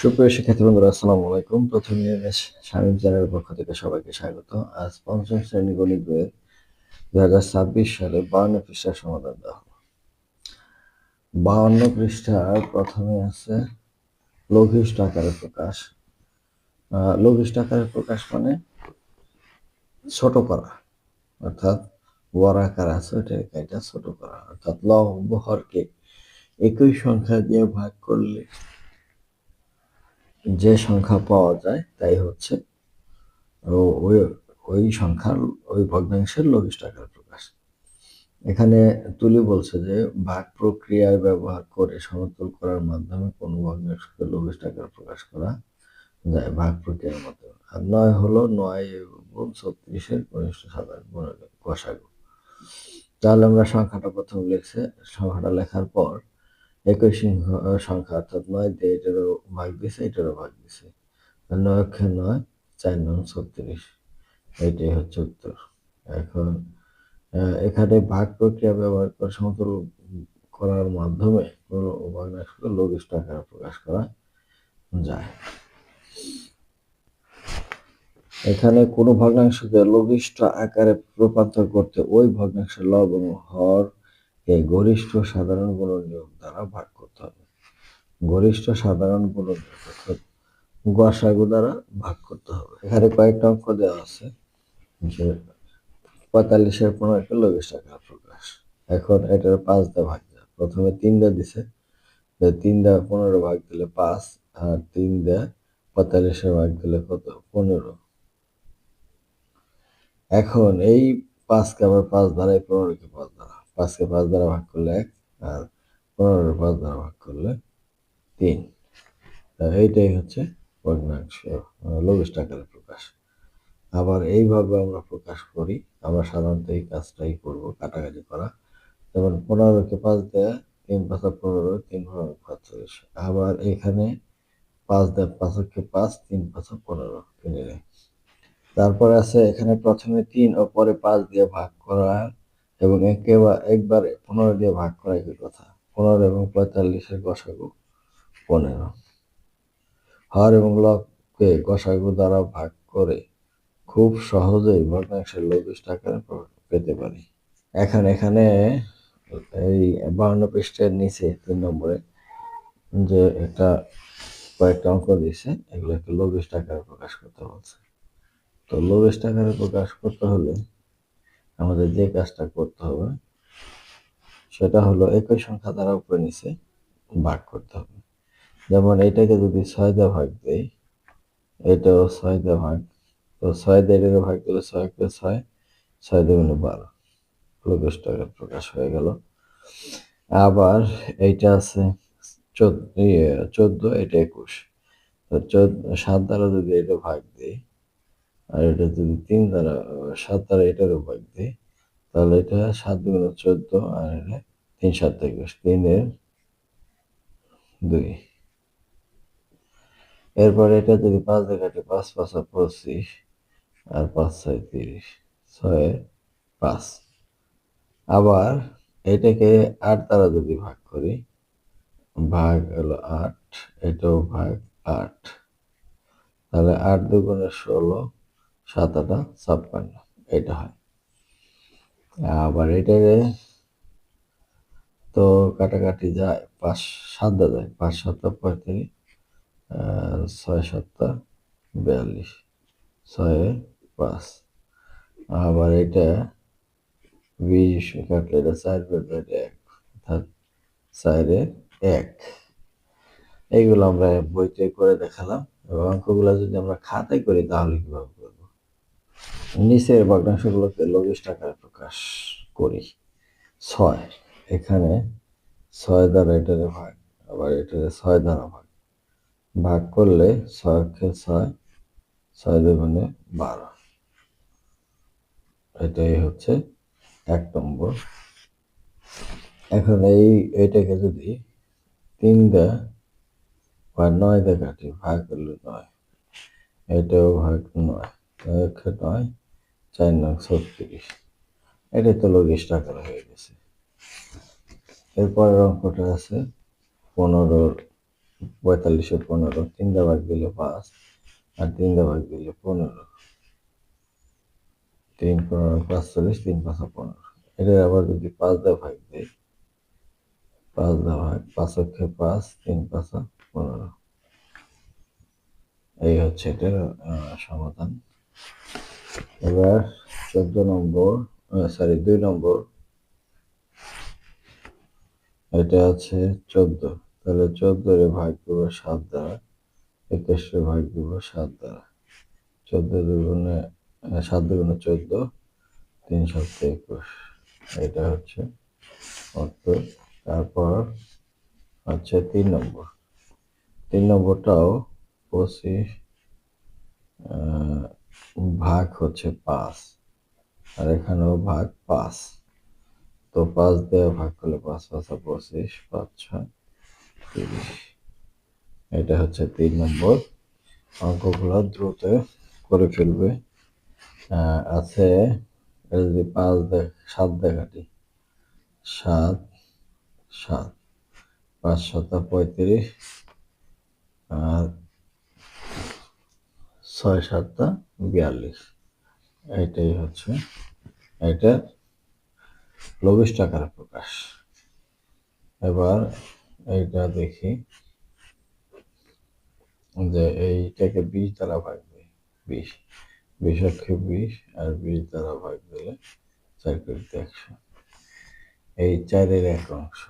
সুপ্রিয় শিক্ষার্থী বন্ধুরা, আসসালামু আলাইকুম। প্রথমে শামীম চ্যানেলের পক্ষ থেকে সবাইকে স্বাগত। আজ পঞ্চম শ্রেণী গণিত বইয়ের 2026 সালে 52 পৃষ্ঠার সমাধান দেওয়া হলো। 52 পৃষ্ঠার প্রথমে আছে লঘিষ্ঠ আকারে প্রকাশ। লঘিষ্ঠ আকারে প্রকাশ মানে ছোট করা, অর্থাৎ বড় আকার আছে এটা ছোট করা, অর্থাৎ লব হরকে একই সংখ্যা দিয়ে ভাগ করলে যে সংখ্যা পাওয়া যায় তাই হচ্ছে ওই ওই সংখ্যার ওই ভগ্নাংশের লঘিষ্ঠ আকারে প্রকাশ। এখানে তুলি বলছে যে ভাগ প্রক্রিয়ায় ব্যবহার করে সমতুল করার মাধ্যমে কোন ভগ্নাংশকে লঘিষ্ঠ আকারে প্রকাশ করা যায় ভাগ প্রক্রিয়ার মাধ্যমে। আর 9 হলো 9 গুণ 36-এর কনিষ্ঠ সাধারণ গসাগু। তাহলে আমরা সংখ্যাটা প্রথম লিখছে, সংখ্যাটা লেখার পর একই সংখ্যা অর্থাৎ 9 দিয়ে এটারও ভাগ দিছে, এটারও ভাগ দিছে। 9 × 9 4 9 36, এটাই হচ্ছে উত্তর। এখন এখানে ভাগ প্রক্রিয়া ব্যবহার করে সমতুল করার মাধ্যমে কোনো ভগ্নাংশকে লঘিষ্ঠ আকারে প্রকাশ করা যায়। এখানে কোনো ভগ্নাংশকে লঘিষ্ঠ আকারে রূপান্তর করতে ওই ভগ্নাংশের লব এবং হরকে গরিষ্ঠ সাধারণ গুণনীয়ক দ্বারা ভাগ করতে হবে। গরিষ্ঠ সাধারণ গুণনীয়ক অর্থাৎ গসাগু দ্বারা ভাগ করতে হবে। এখানে কয়েকটা অঙ্ক দেওয়া আছে যে 45-এর 15-কে লঘিষ্ঠ আকারে প্রকাশ। এখন এটার 5 দিয়ে ভাগ দেয়। প্রথমে 3 দিয়ে দিছে, 3 দিয়ে 15 ভাগ দিলে 5, আর 3 দিয়ে 45-এর ভাগ দিলে কত? 15। এখন এই 5কে আবার 5 দ্বারা, 15-কে 5 দ্বারা, 5কে 5 দ্বারা ভাগ করলে 1, আর 15-কে 5 দ্বারা ভাগ করলে 3। এইটাই হচ্ছে ভগ্নাংশ লঘিষ্ঠ আকারে প্রকাশ। আবার এইভাবে আমরা প্রকাশ করি, আমরা সাধারণত এই কাজটাই করব, কাটাকাটি করা। যেমন 15-কে 5 দেয়া, 3 × 5 = 15, 3 × 5 = 45। আবার এখানে 5 দেয়া, 5-কে 5, 3 × 5 = 15 কিনে নেই। তারপরে আছে এখানে প্রথমে 3 ও পরে 5 দিয়ে ভাগ করা এবং একবারে 15 দিয়ে ভাগ করা একই কথা। 15 এবং 45-এর গসাগু 15। হর এবং লবকে গসাগু দ্বারা ভাগ করে খুব সহজেই ভগ্নাংশের লঘিষ্ঠ আকারে পেতে পারি। এখানে এই 52 পৃষ্ঠার নিচে 3 নম্বরে যে একটা কয়েকটা অঙ্ক দিয়েছে, এগুলোকে লঘিষ্ঠ আকারে প্রকাশ করতে বলছে। তো লঘিষ্ঠ আকারে প্রকাশ করতে হলে আমাদের যে কাজটা করতে হবে সেটা হলো একই সংখ্যা দ্বারা উপরে নিচে ভাগ করতে হবে। যেমন এটাকে যদি 6 দিয়ে ভাগ দেই, এটাও 6 দিয়ে ভাগ, তো 6 দিয়ে এটাকে ভাগ দিলে 6-কে 6, 6 2 × 12, লঘিষ্ঠ আকারে প্রকাশ হয়ে গেল। আবার এইটা আছে 14, এটা 21, তো 7 দ্বারা যদি এটা ভাগ দিই, আর এটা যদি 3 দ্বারা 7 দ্বারা এটারও ভাগ দিই, তাহলে এটা 7 2 × 14, আর এটা 3 7 21, 3-এর 2। এরপরে এটা যদি 5 দিয়ে কাটি, 5 5 = 25, আর 5 6 30, 6-এর 5। আবার এটাকে 8 দ্বারা যদি ভাগ করি, ভাগ হলো 8, এটাও ভাগ 8, তাহলে 8 2 × 16, 7 8 56, এটা হয়। আবার এটাকে তো কাটাকাটি যায়, 5 7 দিয়ে যায়, 5 7 35, 6 7 42, 6-এর 5। আবার এটা 20 কাটলে এটা 4 বের, এটা 1, অর্থাৎ 4-এর 1। এইগুলো আমরা বইতে করে দেখালাম, এবং অঙ্কগুলো যদি আমরা খাতায় করি তাহলে কিভাবে করবো? নিচের ভগ্নাংশগুলোকে লঘিষ্ঠ আকারে প্রকাশ করি। 6, এখানে 6 দ্বারা এটারে ভাগ, আবার এটারে 6 দ্বারা ভাগ করলে 6-কে 6, 6 2 × 12, এটাই হচ্ছে 1 নম্বর। এখন এইটাকে যদি 3 দিয়ে বা 9 দিয়ে কাটি, ভাগ করলে 9, এটাও ভাগ 9, 9 4 9 36, এটাই তো লঘিষ্ঠ আকারে হয়ে গেছে। এরপরের অঙ্কটা আছে 15 45-এ 15, 3 দিয়ে ভাগ দিলে 5 আর 3 দিয়ে ভাগ দিলে 15, 3 15 45, 3 5 15। এটা আবার যদি 5 দিয়ে ভাগ দিই, 5 দিয়ে ভাগ, 5 অক্ষে 5, 3 5 15। এই হচ্ছে এটার সমাধান। এবার 14 নম্বর, 2 নম্বর, এটা আছে 14, তাহলে 14 এ ভাগ করবো 7 দ্বারা, 21 এ ভাগ দিব 7 দ্বারা, 14 দুগুণে 7 দুগুণে 14, 3 7 21, এটা হচ্ছে উত্তর। তারপর হচ্ছে 3 নম্বর, 3 নম্বরটাও 25 ভাগ হচ্ছে 5, আর এখানেও ভাগ 5, তো 5 দিয়ে ভাগ করলে 5 5 25, 5 6 30। এটা হচ্ছে 3 নম্বর। অঙ্কগুলো দ্রুত করে ফেলবে। আছে যদি 7 দিয়ে কাটি, 7 7, 5 7 35, আর 6 7 42। এইটাই হচ্ছে এটা লবিশ টাকার প্রকাশ। এবার এইটা দেখি যে এইটাকে 20 দ্বারা ভাগ দিই, 20 20 অক্ষে 20 আর 20 দ্বারা ভাগ দিলে 4 কোটি 100, এই 4-এর 1 অংশ।